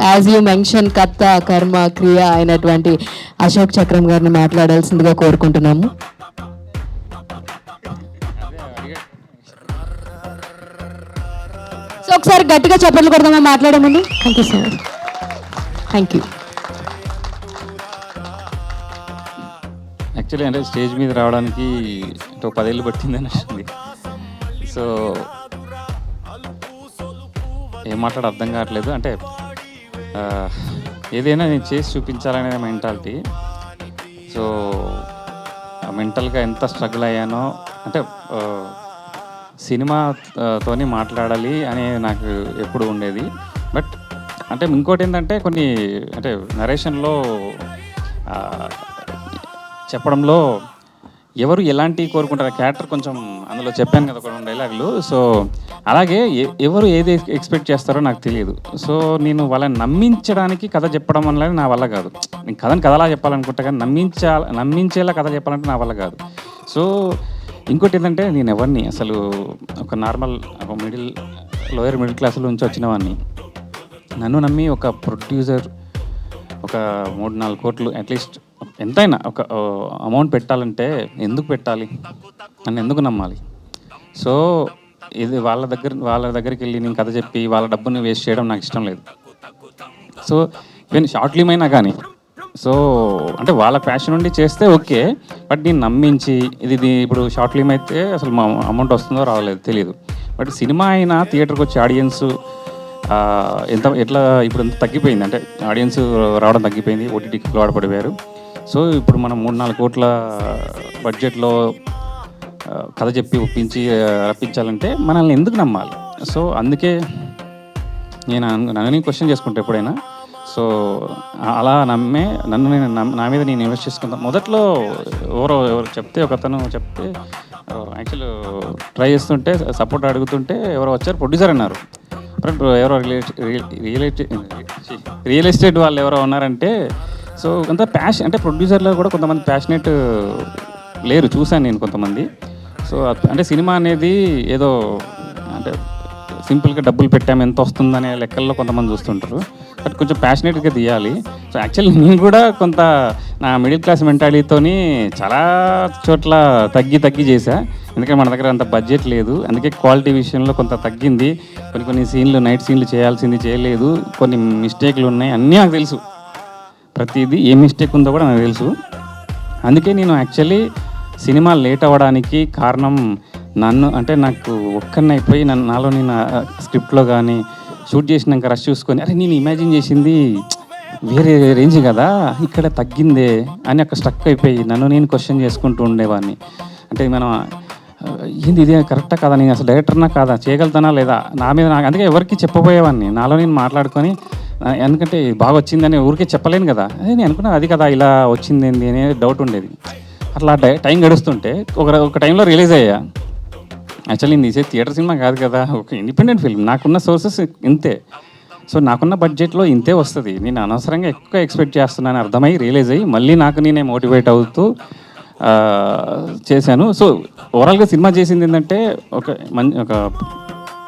As you mention కర్త కర్మ క్రియ అయినటువంటి అశోక్ చక్రం గారిని మాట్లాడాల్సిందిగా కోరుకుంటున్నాము. సో ఒకసారి గట్టిగా చప్పట్లు కొడదామా మాట్లాడే ముందు. Thank you sir. Thank you. Actually అంటే స్టేజ్ మీద రావడానికి 10 ఏళ్ళు పట్టిందని వచ్చింది. సో ఏం మాట్లాడ అర్థం కావట్లేదు. అంటే ఏదైనా నేను చేసి చూపించాలనే మెంటాలిటీ. సో మెంటల్గా ఎంత స్ట్రగుల్ అయ్యానో అంటే సినిమాతోని మాట్లాడాలి అని నాకు ఎప్పుడు ఉండేది. బట్ అంటే ఇంకోటి ఏంటంటే కొన్ని అంటే నరేషన్లో చెప్పడంలో ఎవరు ఎలాంటి కోరుకుంటారు క్యారెక్టర్ కొంచెం అందులో చెప్పాను కదా కొన్ని డైలాగులు. సో అలాగే ఎవరు ఏది ఎక్స్పెక్ట్ చేస్తారో నాకు తెలియదు. సో నేను వాళ్ళని నమ్మించడానికి కథ చెప్పడం వల్ల నా వల్ల కాదు. నేను కథని కథలా చెప్పాలనుకుంటా కానీ నమ్మించేలా కథ చెప్పాలంటే నా వల్ల కాదు. సో ఇంకోటి ఏంటంటే నేను ఎవరిని అసలు ఒక నార్మల్ ఒక లోయర్ మిడిల్ క్లాస్లో నుంచి వచ్చిన వాడిని నన్ను నమ్మి ఒక ప్రొడ్యూసర్ ఒక 3-4 కోట్లు అట్లీస్ట్ ఎంతైనా ఒక అమౌంట్ పెట్టాలంటే ఎందుకు పెట్టాలి, నన్ను ఎందుకు నమ్మాలి? సో ఇది వాళ్ళ దగ్గరికి వెళ్ళి నేను కథ చెప్పి వాళ్ళ డబ్బుని వేస్ట్ చేయడం నాకు ఇష్టం లేదు. సో ఈవెన్ షార్ట్ ఫిల్మ్ అయినా కానీ సో అంటే వాళ్ళ ప్యాషన్ నుండి చేస్తే ఓకే. బట్ నేను నమ్మించి ఇది ఇప్పుడు షార్ట్ ఫిల్మ్ అయితే అసలు మా అమౌంట్ వస్తుందో రావలేదు తెలియదు. బట్ సినిమా అయినా థియేటర్కి వచ్చే ఆడియన్స్ ఎట్లా ఇప్పుడు ఎంత తగ్గిపోయింది అంటే ఆడియన్స్ రావడం తగ్గిపోయింది. ఓటీటీకి అలవాటు పడిపోయారు. సో ఇప్పుడు మనం 3-4 కోట్ల బడ్జెట్లో కథ చెప్పి ఒప్పించి రప్పించాలంటే మనల్ని ఎందుకు నమ్మాలి? సో అందుకే నన్ను క్వశ్చన్ చేసుకుంటే ఎప్పుడైనా సో అలా నన్ను నా మీద నేను ఇన్వెస్ట్ చేసుకుంటాను. మొదట్లో ఎవరు ఒకతను చెప్తే యాక్చువల్ ట్రై చేస్తుంటే సపోర్ట్ అడుగుతుంటే ఎవరో వచ్చారు ప్రొడ్యూసర్ అన్నారు. ఎవరో రియల్ ఎస్టేట్ వాళ్ళు ఎవరో ఉన్నారంటే సో అంత ప్యాషన్ అంటే ప్రొడ్యూసర్లో కూడా కొంతమంది ప్యాషనేట్ లేరు చూశాను నేను కొంతమంది. సో అంటే సినిమా అనేది ఏదో అంటే సింపుల్గా డబ్బులు పెట్టాము ఎంత వస్తుందనే లెక్కల్లో కొంతమంది చూస్తుంటారు. బట్ కొంచెం ప్యాషనేట్గా తీయాలి. సో యాక్చువల్లీ నేను కూడా కొంత నా మిడిల్ క్లాస్ మెంటాలిటీతోని చాలా చోట్ల తగ్గి చేశా. ఎందుకంటే మన దగ్గర అంత బడ్జెట్ లేదు. అందుకే క్వాలిటీ విషయంలో కొంత తగ్గింది. కొన్ని సీన్లు నైట్ సీన్లు చేయాల్సింది చేయలేదు. కొన్ని మిస్టేక్లు ఉన్నాయి. అన్నీ నాకు తెలుసు. ప్రతిదీ ఏ మిస్టేక్ ఉందో కూడా నాకు తెలుసు. అందుకే నేను యాక్చువల్లీ సినిమా లేట్ అవ్వడానికి కారణం నాకు ఒక్కనైపోయి నాలో నేను స్క్రిప్ట్లో కానీ షూట్ చేసినాక రష్ చూసుకొని అరే నేను ఇమాజిన్ చేసింది వేరే రేంజ్ కదా ఇక్కడ తగ్గిందే అని అక్కడ స్ట్రక్ అయిపోయి నన్ను నేను క్వశ్చన్ చేసుకుంటూ ఉండేవాడిని. అంటే మనం ఏంది ఇది కరెక్టా కాదా, నేను అసలు డైరెక్టర్నా కాదా, చేయగలుగుతానా లేదా నా మీద అందుకే ఎవరికి చెప్పబోయేవాడిని. నాలో నేను మాట్లాడుకొని ఎందుకంటే బాగా వచ్చిందని ఊరికే చెప్పలేను కదా. అదే నేను అనుకున్నాను అది కదా ఇలా వచ్చింది ఏంది అనేది డౌట్ ఉండేది. అట్లా టైం గడుస్తుంటే ఒక టైంలో రియలైజ్ అయ్యా యాక్చువల్లీ నేను తీసే థియేటర్ సినిమా కాదు కదా, ఒక ఇండిపెండెంట్ ఫిల్మ్. నాకున్న సోర్సెస్ ఇంతే. సో నాకున్న బడ్జెట్లో ఇంతే వస్తుంది. నేను అనవసరంగా ఎక్కువ ఎక్స్పెక్ట్ చేస్తున్నాను అర్థమై రియలైజ్ అయ్యి మళ్ళీ నేనే మోటివేట్ అవుతూ చేశాను. సో ఓవరాల్గా సినిమా చేసింది ఏంటంటే ఒక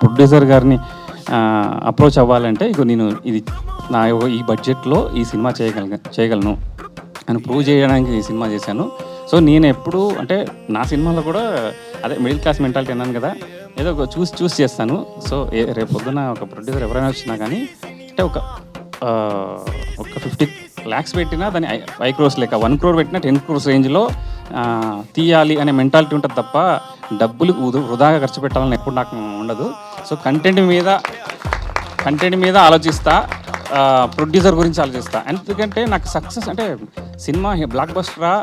ప్రొడ్యూసర్ గారిని అప్రోచ్ అవ్వాలంటే నేను ఇది నా ఈ బడ్జెట్లో ఈ సినిమా చేయగలను అని ప్రూవ్ చేయడానికి ఈ సినిమా చేశాను. సో నేను ఎప్పుడు అంటే నా సినిమాలో కూడా అదే మిడిల్ క్లాస్ మెంటాలిటీ అన్నాను కదా, ఏదో చూసి చేస్తాను. సో రేపు పొద్దున ఒక ప్రొడ్యూసర్ ఎవరైనా వచ్చినా కానీ అంటే ఒక 50 lakhs పెట్టినా దాన్ని 5 crores లేక 1 crore పెట్టినా 10 crores రేంజ్లో తీయాలి అనే మెంటాలిటీ ఉంటుంది తప్ప డబ్బులు వృధాగా ఖర్చు పెట్టాలని ఎప్పుడు నాకు ఉండదు. సో కంటెంట్ మీద ఆలోచిస్తా, ప్రొడ్యూసర్ గురించి ఆలోచిస్తా. ఎందుకంటే నాకు సక్సెస్ అంటే సినిమా బ్లాక్ బస్టరా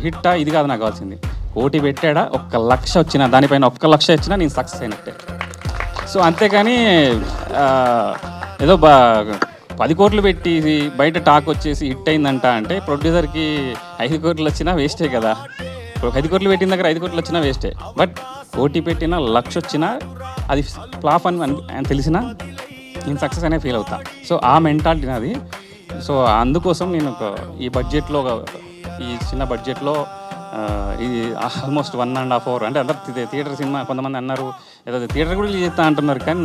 హిట్టా ఇది కాదు నాకు కావాల్సింది. 1 కోటి పెట్టాడా 1 లక్ష వచ్చినా దానిపైన 1 లక్ష వచ్చినా నేను సక్సెస్ అయినట్టే. సో అంతేకాని ఏదో 10 కోట్లు పెట్టి బయట టాక్ వచ్చేసి హిట్ అయిందంట అంటే ప్రొడ్యూసర్కి 5 కోట్లు వచ్చినా వేస్టే కదా. 5 కోట్లు పెట్టిన దగ్గర 5 కోట్లు వచ్చినా వేస్టే. బట్ 1 కోటి పెట్టినా 1 లక్ష వచ్చినా అది ఫ్లాప్ అని తెలిసినా నేను సక్సెస్ అనే ఫీల్ అవుతా. సో ఆ మెంటాలిటీ నాది. సో అందుకోసం నేను ఈ చిన్న బడ్జెట్లో ఇది ఆల్మోస్ట్ 1.5 hour అంటే అందరు థియేటర్ సినిమా కొంతమంది అన్నారు ఏదో థియేటర్ కూడా రిలీజ్ చేస్తా అంటున్నారు, కానీ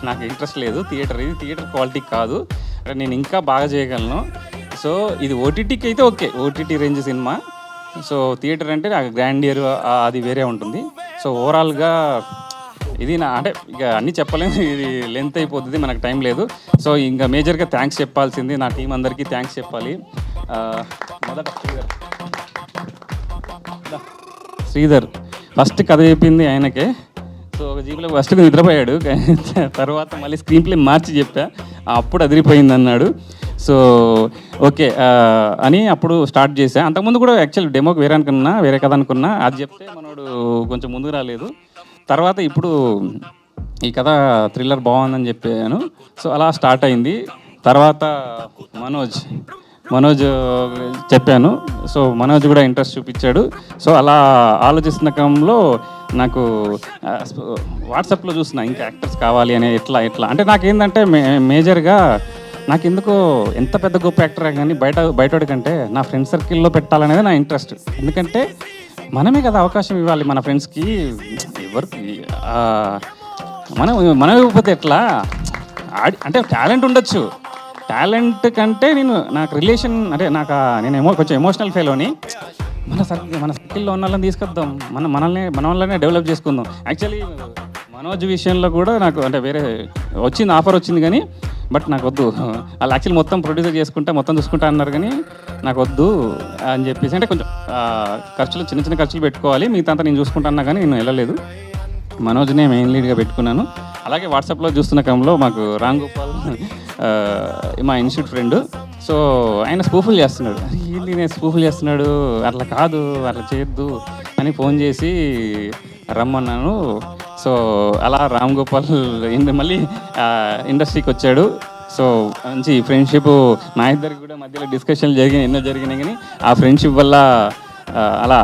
నాకు ఇంట్రెస్ట్ లేదు. ఇది థియేటర్ క్వాలిటీ కాదు, అంటే నేను ఇంకా బాగా చేయగలను. సో ఇది ఓటీటీకి అయితే okay, OTT range cinema. So theatre అంటే గ్రాండియర్ అది వేరే ఉంటుంది. సో ఓవరాల్గా ఇది అంటే ఇక అన్నీ చెప్పలేము, ఇది లెంత్ అయిపోతుంది, మనకు టైం లేదు. సో ఇంకా మేజర్గా థ్యాంక్స్ చెప్పాల్సింది నా టీం అందరికీ థ్యాంక్స్ చెప్పాలి. మొదట శ్రీధర్ ఫస్ట్ కథ చెప్పింది ఆయనకే. సో ఒక జీబులో ఫస్ట్ నిద్రపోయాడు, తర్వాత మళ్ళీ స్క్రీన్ ప్లే మార్చి చెప్పా, అప్పుడు అదిరిపోయింది అన్నాడు. సో ఓకే అని అప్పుడు స్టార్ట్ చేశా. అంతకుముందు కూడా యాక్చువల్లీ డెమోకి వేరే కథ అనుకున్నా, అది చెప్తే మనోడు కొంచెం ముందుకు రాలేదు. తర్వాత ఇప్పుడు ఈ కథ థ్రిల్లర్ బాగుందని చెప్పాను. సో అలా స్టార్ట్ అయింది. తర్వాత మనోజ్ చెప్పాను. సో మనోజ్ కూడా ఇంట్రెస్ట్ చూపించాడు. సో అలా ఆలోచిస్తున్న క్రమంలో నాకు వాట్సాప్లో చూసిన ఇంకా యాక్టర్స్ కావాలి అని ఎట్లా అంటే నాకేంటంటే మేజర్గా నాకు ఎందుకో ఎంత పెద్ద గొప్ప యాక్టర్ కానీ బయటోడి కంటే నా ఫ్రెండ్ సర్కిల్లో పెట్టాలనేది నా ఇంట్రెస్ట్. ఎందుకంటే మనమే కదా అవకాశం ఇవ్వాలి మన ఫ్రెండ్స్కి, ఎవరికి మనం ఇవ్వకపోతే ఎట్లా? అంటే టాలెంట్ ఉండొచ్చు, టాలెంట్ కంటే నాకు రిలేషన్ అంటే నేను కొంచెం ఎమోషనల్ ఫెయిల్ని మన సర్కిల్లో ఉన్న వాళ్ళని తీసుకొద్దాం, మన వల్లనే డెవలప్ చేసుకుందాం. యాక్చువల్లీ మనోజ్ విషయంలో కూడా నాకు అంటే వేరే ఆఫర్ వచ్చింది, కానీ బట్ నాకు వద్దు, వాళ్ళు యాక్చువల్లీ మొత్తం ప్రొడ్యూసర్ చేసుకుంటా మొత్తం చూసుకుంటా అన్నారు, కానీ నాకు వద్దు అని చెప్పేసి అంటే కొంచెం చిన్న ఖర్చులు పెట్టుకోవాలి, మిగతా అంతా నేను చూసుకుంటా అన్నా, కానీ నేను వెళ్ళలేదు. మనోజ్నే మెయిన్ లీడ్గా పెట్టుకున్నాను. అలాగే వాట్సాప్లో చూస్తున్న క్రమంలో మాకు రామ్ గోపాల్ మా ఇన్స్టిట్యూట్ ఫ్రెండ్, సో ఆయన స్పూఫుల్ చేస్తున్నాడు, ఏంటి నేను స్పూఫుల్ చేస్తున్నాడు, అట్లా కాదు అట్లా చేయొద్దు అని ఫోన్ చేసి రమ్మన్నాను. సో అలా రామ్ గోపాల్ మళ్ళీ ఇండస్ట్రీకి వచ్చాడు. సో మంచి ఫ్రెండ్షిప్ మా ఇద్దరికి కూడా మధ్యలో డిస్కషన్లు ఎన్నో జరిగినాయి, కానీ ఆ ఫ్రెండ్షిప్ వల్ల అలా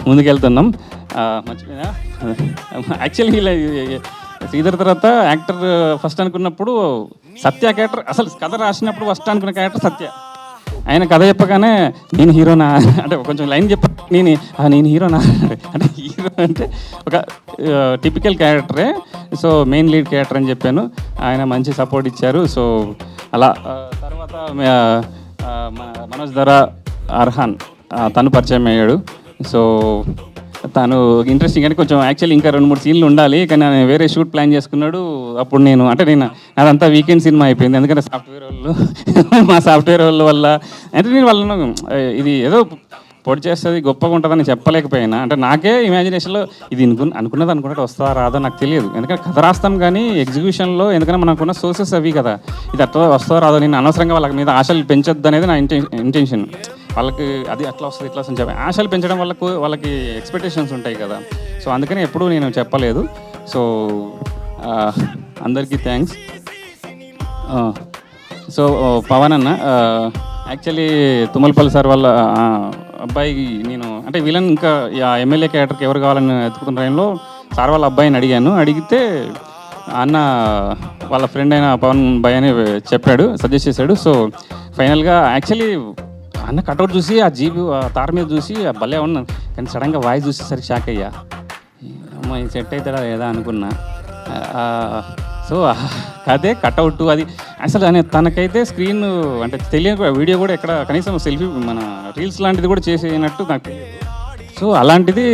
ముందుకెళ్తున్నాం. మర్చిపోయినా యాక్చువల్లీ ఇలా శ్రీధర్ తర్వాత యాక్టర్ ఫస్ట్ అనుకున్నప్పుడు సత్య క్యారెక్టర్, అసలు కథ రాసినప్పుడు ఫస్ట్ అనుకున్న క్యారెక్టర్ సత్య. ఆయన కథ చెప్పగానే నేను హీరోనా అంటే కొంచెం లైన్ నేను హీరోనా అంటే హీరో అంటే ఒక టిపికల్ క్యారెక్టరే, సో మెయిన్ లీడ్ క్యారెక్టర్ అని చెప్పాను. ఆయన మంచి సపోర్ట్ ఇచ్చారు. సో అలా తర్వాత మనోజ్ ధర అర్హాన్ తను పరిచయం అయ్యాడు. సో తను ఇంట్రెస్టింగ్ అని కొంచెం యాక్చువల్లీ ఇంకా 2-3 సీన్లు ఉండాలి, కానీ నేను వేరే షూట్ ప్లాన్ చేసుకున్నాడు. అప్పుడు నేను అదంతా వీకెండ్ సినిమా అయిపోయింది, ఎందుకంటే మా సాఫ్ట్వేర్ వాళ్ళ వల్ల అంటే నేను వాళ్ళను ఇది ఏదో పొడి చేస్తుంది గొప్పగా ఉంటుందని చెప్పలేకపోయినా, అంటే నాకే ఇమాజినేషన్లో ఇది అనుకున్నట్టు వస్తుందా రాదో నాకు తెలియదు, ఎందుకంటే కథ రాస్తాం కానీ ఎగ్జిక్యూషన్లో ఎందుకంటే మనకున్న సోర్సెస్ అవి కదా, ఇది అట్లా వస్తుందో రాదో, నేను అనవసరంగా వాళ్ళ మీద ఆశలు పెంచొద్దు అనేది నా ఇంటెన్షన్. వాళ్ళకి అది అట్లా వస్తుంది ఇట్లా వస్తుంది చెప్పి ఆశలు పెంచడం వాళ్ళకి ఎక్స్పెక్టేషన్స్ ఉంటాయి కదా. సో అందుకని ఎప్పుడూ నేను చెప్పలేదు. సో అందరికీ థ్యాంక్స్. సో పవన్ అన్న యాక్చువల్లీ తుమ్మలపల్లి సార్ వాళ్ళ అబ్బాయికి నేను అంటే విలన్ ఇంకా ఎమ్మెల్యే క్యారెక్టర్కి ఎవరు కావాలని ఎత్తుకున్న టైంలో సార్ వాళ్ళ అబ్బాయిని అడిగితే అన్న వాళ్ళ ఫ్రెండ్ అయిన పవన్ బాయ్ అని చెప్పాడు, సజెస్ట్ చేశాడు. సో ఫైనల్గా యాక్చువల్లీ అన్న కట్అవుట్ చూసి ఆ జీబు తార మీద చూసి భలే ఉన్నాను, కానీ సడన్గా వాయిస్ చూసేసరికి షాక్ అయ్యా, అమ్మాయి సెట్ అవుతాడా లేదా అనుకున్నా. సో అదే కట్అవుట్ అది అసలు తనకైతే స్క్రీన్ అంటే తెలియని వీడియో కూడా ఎక్కడ కనీసం సెల్ఫీ మన రీల్స్ లాంటిది కూడా చేసేనట్టు నాకు తెలియదు. సో అలాంటిది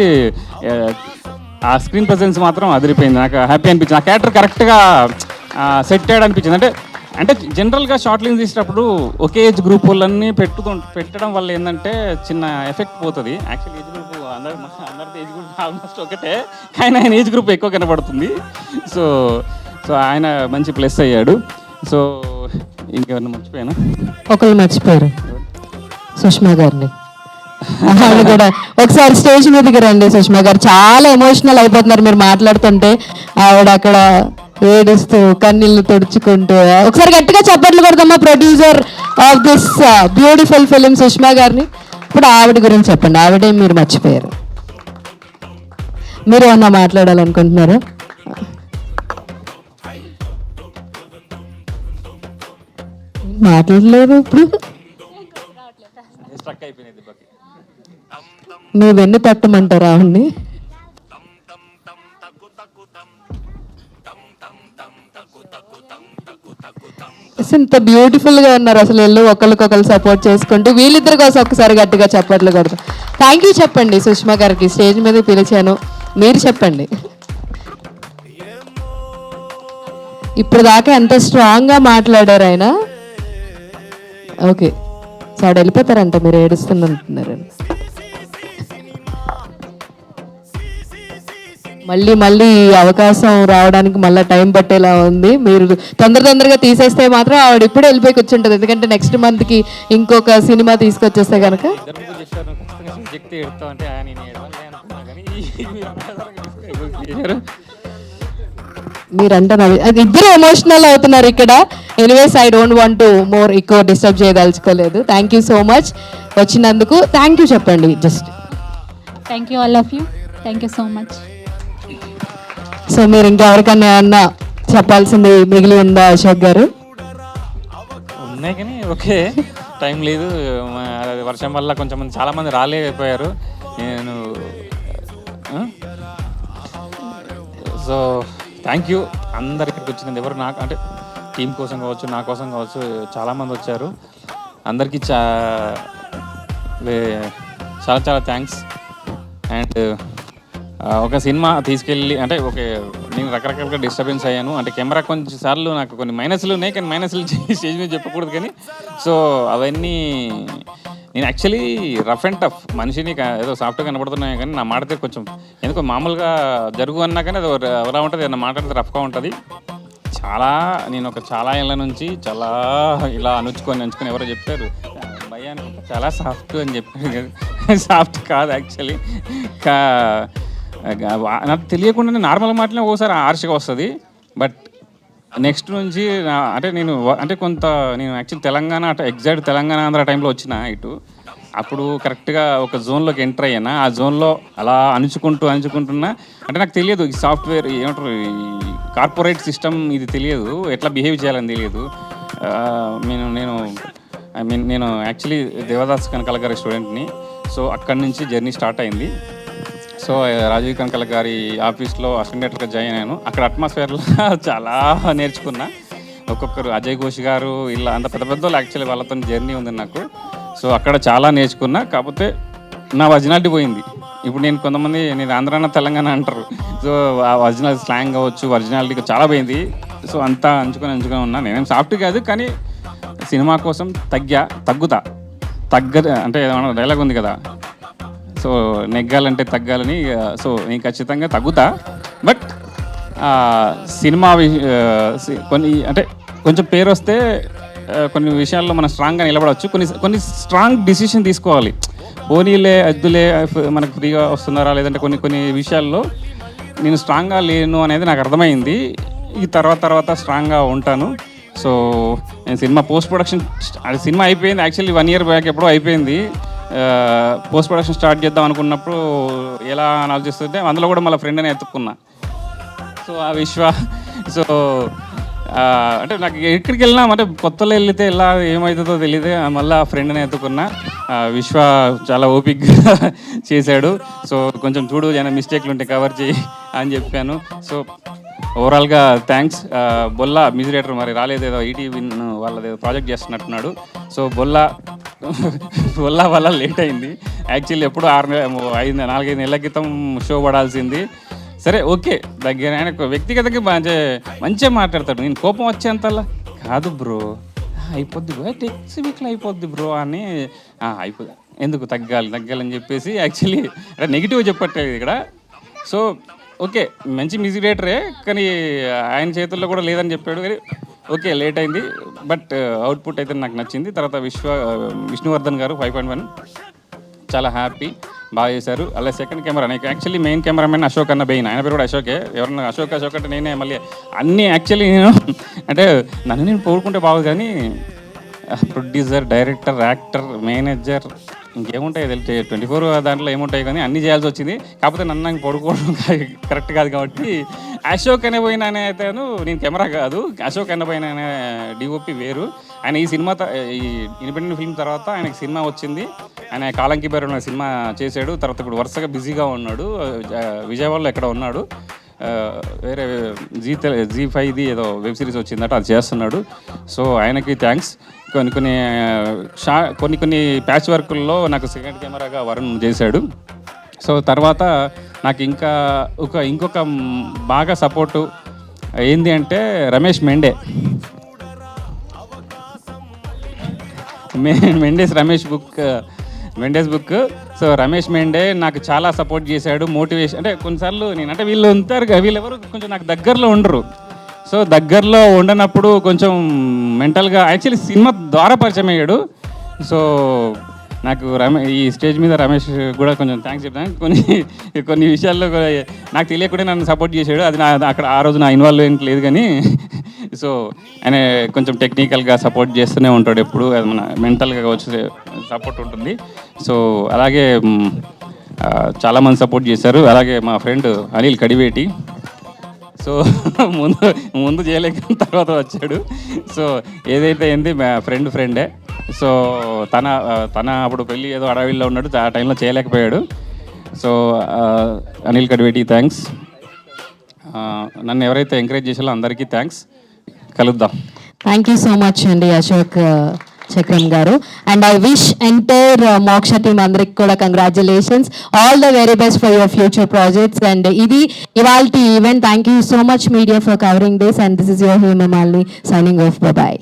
ఆ స్క్రీన్ ప్రెజెన్స్ మాత్రం అదిరిపోయింది, నాకు హ్యాపీ అనిపించింది. ఆ క్యారెక్టర్ కరెక్ట్గా సెట్ అయ్యాడు అనిపించింది. అంటే జనరల్గా షార్ట్ లింక్స్ తీసినప్పుడు ఒకే ఏజ్ గ్రూప్ వాళ్ళన్నీ పెట్టడం వల్ల ఏంటంటే చిన్న ఎఫెక్ట్ పోతుంది. యాక్చువల్ ఏజ్ గ్రూప్ అందరితో ఏజ్ గ్రూప్ ఆల్మోస్ట్ ఒకటే, కానీ ఆయన ఏజ్ గ్రూప్ ఎక్కువ కనబడుతుంది. సో ఆయన మంచి ప్లస్ అయ్యాడు. సో ఇంకెవరిని మర్చిపోయాను? ఒకళ్ళు మర్చిపోయారు, సుష్మా గారిని. ఆవిడ కూడా ఒకసారి స్టేజ్ మీదకి రండి. సుష్మా గారు చాలా ఎమోషనల్ అయిపోతున్నారు మీరు మాట్లాడుతుంటే. ఆవిడ అక్కడ ఏడుస్తూ కన్నీళ్ళు తుడుచుకుంటూ, ఒకసారి గట్టిగా చప్పట్లు కొడదామా producer of this beautiful film Sushma గారిని. ఇప్పుడు ఆవిడ గురించి చెప్పండి, ఆవిడే మీరు మర్చిపోయారు. మీరు ఏమన్నా మాట్లాడాలనుకుంటున్నారా? మాట్లాడలేదు ఇప్పుడు. మీ వెన్ను తట్టమంటారా అండి? ఇంత బ్యూటిఫుల్ గా ఉన్నారు అసలు వీళ్ళు, ఒకరికొకరు సపోర్ట్ చేసుకుంటూ. వీళ్ళిద్దరి కోసం ఒకసారి గట్టిగా చప్పట్లు కొడతాం. థ్యాంక్ యూ చెప్పండి సుష్మా గారికి, స్టేజ్ మీద పిలిచాను, మీరు చెప్పండి. ఇప్పుడు దాకా ఎంత స్ట్రాంగ్ గా మాట్లాడారు ఆయన. ఓకే, సార్ వెళ్ళిపోతారంట, మీరు ఏడుస్తున్నారు. మళ్ళీ ఈ అవకాశం రావడానికి మళ్ళీ టైం పట్టేలా ఉంది. మీరు తొందరగా తీసేస్తే మాత్రం ఆవిడ ఇప్పుడే వెళ్ళిపోయి కూర్చుంటుంది, ఎందుకంటే నెక్స్ట్ మంత్కి ఇంకొక సినిమా తీసుకొచ్చేస్తే కనుక. మీరంటే అది ఇద్దరు ఎమోషనల్ అవుతున్నారు ఇక్కడ. Anyways I don't want to more ఎక్కువ డిస్టర్బ్ చేయదలుచుకోలేదు. థ్యాంక్ యూ సో మచ్ వచ్చినందుకు. థ్యాంక్ యూ చెప్పండి just. Thank you all of you, thank you so much. So మీరు ఇంకెవరికన్నా ఏమన్నా చెప్పాల్సింది మిగిలి ఉందా అశోక్ గారు? ఉన్నాయి కానీ ఓకే, టైం లేదు. వర్షం వల్ల కొంచెం మంది చాలామంది రాలేకపోయారు. నేను సో థ్యాంక్ యూ అందరు ఇక్కడికి వచ్చినది. ఎవరు నాకు అంటే టీం కోసం కావచ్చు, నా కోసం కావచ్చు, చాలామంది వచ్చారు. అందరికీ చాలా చాలా థ్యాంక్స్. అండ్ ఒక సినిమా తీసుకెళ్ళి అంటే నేను రకరకాలుగా డిస్టర్బెన్స్ అయ్యాను. అంటే కెమెరా కొంచెం సార్లు నాకు కొన్ని మైనస్లు ఉన్నాయి, కానీ మైనస్లు స్టేజ్ మీద చెప్పకూడదు. కానీ సో అవన్నీ నేను యాక్చువల్లీ రఫ్ అండ్ టఫ్ మనిషిని, ఏదో సాఫ్ట్గా కనబడుతున్నాయి, కానీ నా మాట్లాడితే కొంచెం ఎందుకో మామూలుగా జరుగు అన్నా కానీ అది ఎలా ఉంటుంది, ఏదైనా మాట్లాడితే రఫ్గా ఉంటుంది. నేను చాలా ఏళ్ళ నుంచి చాలా ఇలా అంచుకొని ఎవరో చెప్తారు భయ్యానికి చాలా సాఫ్ట్ అని చెప్పారు కదా. సాఫ్ట్ కాదు యాక్చువల్లీ. నాకు తెలియకుండానే నార్మల్ మాటలే ఒకసారి ఆర్షగా వస్తుంది. బట్ నెక్స్ట్ నుంచి నేను యాక్చువల్లీ తెలంగాణ ఎగ్జాక్ట్ తెలంగాణ ఆంధ్ర టైంలో వచ్చిన ఇటు. అప్పుడు కరెక్ట్గా ఒక జోన్లోకి ఎంటర్ అయ్యాను. ఆ జోన్లో అలా అంచుకుంటున్నా. అంటే నాకు తెలియదు ఈ సాఫ్ట్వేర్ ఏమంటారు, ఈ కార్పొరేట్ సిస్టమ్ ఇది తెలియదు, ఎట్లా బిహేవ్ చేయాలని తెలియదు. నేను యాక్చువల్లీ దేవదాస్ కనకాల గారి స్టూడెంట్ని. సో అక్కడి నుంచి జర్నీ స్టార్ట్ అయింది. సో రాజీవ్ కనకాల గారి ఆఫీస్లో అసిస్టెంట్ డైరెక్టర్గా జాయిన్ అయ్యాను. అక్కడ అట్మాస్ఫియర్లో చాలా నేర్చుకున్నా. ఒక్కొక్కరు అజయ్ ఘోష్ గారు ఇలా అంత పెద్ద యాక్చువల్లీ వాళ్ళతో జర్నీ ఉంది నాకు. సో అక్కడ చాలా నేర్చుకున్నా. కాకపోతే నా ఒరిజినాలిటీ పోయింది. ఇప్పుడు నేను ఆంధ్రాన తెలంగాణ అంటారు. సో ఆ ఒరిజినల్ స్లాంగ్ కావచ్చు, ఒరిజినాలిటీ చాలా పోయింది. సో అంతా అంచుకొని ఉన్నా. నేనేం సాఫ్ట్ కాదు, కానీ సినిమా కోసం తగ్గుతా అంటే ఏమన్నా డైలాగ్ ఉంది కదా, సో నెగ్గాలంటే తగ్గాలని. సో నేను ఖచ్చితంగా తగ్గుతా. బట్ సినిమా కొన్ని అంటే కొంచెం పేరు వస్తే కొన్ని విషయాల్లో మనం స్ట్రాంగ్గా నిలబడవచ్చు. కొన్ని స్ట్రాంగ్ డిసిషన్ తీసుకోవాలి. పోనీలే అద్దులే మనకు ఫ్రీగా వస్తున్నారా లేదంటే కొన్ని విషయాల్లో నేను స్ట్రాంగ్గా లేను అనేది నాకు అర్థమైంది. ఈ తర్వాత స్ట్రాంగ్గా ఉంటాను. సో నేను సినిమా పోస్ట్ ప్రొడక్షన్ సినిమా అయిపోయింది యాక్చువల్లీ 1 year బ్యాక్ ఎప్పుడో అయిపోయింది. పోస్ట్ ప్రొడక్షన్ స్టార్ట్ చేద్దాం అనుకున్నప్పుడు ఎలా ఆలోచిస్తుంటే అందులో కూడా మళ్ళీ ఫ్రెండ్ అని ఎత్తుక్కున్నా. సో ఆ సో అంటే నాకు ఎక్కడికి వెళ్ళినా అంటే కొత్తలో వెళ్తే ఎలా ఏమవుతుందో తెలియదు, మళ్ళీ ఆ ఫ్రెండ్ని ఎత్తుకున్నా. విశ్వ చాలా ఓపిక్గా చేశాడు. సో కొంచెం చూడు ఏమైనా మిస్టేక్లు ఉంటే కవర్ చేయి అని చెప్పాను. సో ఓవరాల్గా థ్యాంక్స్. బొల్లా మ్యూజిక్ డైరెక్టర్ మరి రాలేదు, ఏదో ఈటీవీ వాళ్ళది ప్రాజెక్ట్ చేస్తున్నట్టున్నాడు. సో బొల్లా వల్ల లేట్ అయింది. యాక్చువల్లీ ఎప్పుడు 4-5 నెలల క్రితం షో పడాల్సింది. సరే ఓకే, దగ్గర ఆయన వ్యక్తిగతంగా మంచిగా మాట్లాడతాడు. నేను కోపం వచ్చేంతలా కాదు బ్రో, అయిపోద్ది బ్రో, నెక్స్ట్ వీక్లో అయిపోద్ది బ్రో అని. అయిపోద్ది ఎందుకు తగ్గాలని చెప్పేసి యాక్చువల్లీ అంటే నెగిటివ్ చెప్పట్లేదు ఇక్కడ. సో ఓకే, మంచి మ్యూజిక్ డైరెక్టరే, కానీ ఆయన చేతుల్లో కూడా లేదని చెప్పాడు. కానీ ఓకే లేట్ అయింది, బట్ అవుట్పుట్ అయితే నాకు నచ్చింది. తర్వాత విష్ణువర్ధన్ గారు 5.1 చాలా హ్యాపీ, బాగా చేశారు. అలా సెకండ్ కెమెరా నాకు యాక్చువల్లీ మెయిన్ కెమెరామెన్ అశోక్ అన్న బెయిన్, ఆయన పేరు కూడా అశోకే. ఎవరన్నా అశోక్ అంటే నేనే మళ్ళీ అన్నీ యాక్చువల్లీ అంటే నన్ను నేను పోడుకుంటే బాగుంది, కానీ ప్రొడ్యూసర్, డైరెక్టర్, యాక్టర్, మేనేజర్ ఇంకేముంటాయి తెలిసి 24 దాంట్లో ఏముంటాయి కానీ అన్నీ చేయాల్సి వచ్చింది. కాకపోతే నన్ను నాకు పడుకోవడం కరెక్ట్ కాదు కాబట్టి అశోక్ అనే పోయిన ఆయన అయితేను, నేను కెమెరా కాదు, అశోక్ అనే పోయిన ఆయన డిఓపి వేరు. ఆయన ఈ సినిమా ఈ ఇండిపెండెంట్ ఫిల్మ్ తర్వాత ఆయనకి సినిమా వచ్చింది. ఆయన కాలంకి బేరు అనే సినిమా చేశాడు. తర్వాత ఇప్పుడు వరుసగా బిజీగా ఉన్నాడు, విజయవాడలో ఎక్కడ ఉన్నాడు. వేరే జీ5ది ఏదో వెబ్ సిరీస్ వచ్చిందట, అది చేస్తున్నాడు. సో ఆయనకి థ్యాంక్స్. కొన్ని ప్యాచ్ వర్కుల్లో నాకు సెకండ్ కెమెరాగా వరుణ్ చేశాడు. సో తర్వాత నాకు ఇంకొక బాగా సపోర్టు ఏంది అంటే Ramesh మెండేస్ book. So Ramesh Mende నాకు చాలా సపోర్ట్ చేశాడు, మోటివేషన్. అంటే కొన్నిసార్లు నేనంటే వీళ్ళు ఉంటారు, వీళ్ళెవరు కొంచెం నాకు దగ్గరలో ఉండరు. సో దగ్గరలో ఉండనప్పుడు కొంచెం మెంటల్గా యాక్చువల్లీ సినిమా ద్వారా పరిచయం అయ్యాడు. సో నాకు ఈ స్టేజ్ మీద రమేష్ కూడా కొంచెం థ్యాంక్స్ చెప్తాను. కొన్ని విషయాల్లో నాకు తెలియకుండా నన్ను సపోర్ట్ చేశాడు. అది అక్కడ ఆ రోజు నా ఇన్వాల్వ్మెంట్ లేదు కానీ. సో ఆయన కొంచెం టెక్నికల్గా సపోర్ట్ చేస్తూనే ఉంటాడు ఎప్పుడు, అది మన మెంటల్గా వచ్చే సపోర్ట్ ఉంటుంది. సో అలాగే చాలామంది సపోర్ట్ చేశారు. అలాగే మా ఫ్రెండ్ అనిల్ కడివేటి. సో ముందు చేయలేక తర్వాత వచ్చాడు. సో ఏదైతే ఏంది మా ఫ్రెండే. సో తన అప్పుడు పెళ్ళి ఏదో అడవిలో ఉన్నాడు, ఆ టైంలో చేయలేకపోయాడు. So Anil Kadiveti thanks. నన్ను ఎవరైతే ఎంకరేజ్ చేసారో అందరికీ థ్యాంక్స్. కలుద్దాం. థ్యాంక్ యూ సో మచ్ అండి Ashok Chakram garu. And I wish entire Moksha team అందరికి కూడా congratulations, all the very best for your future projects. And ఇది ఇవాల్టి event. Thank you so much media for covering this. And this is your Hemamalini signing off. By.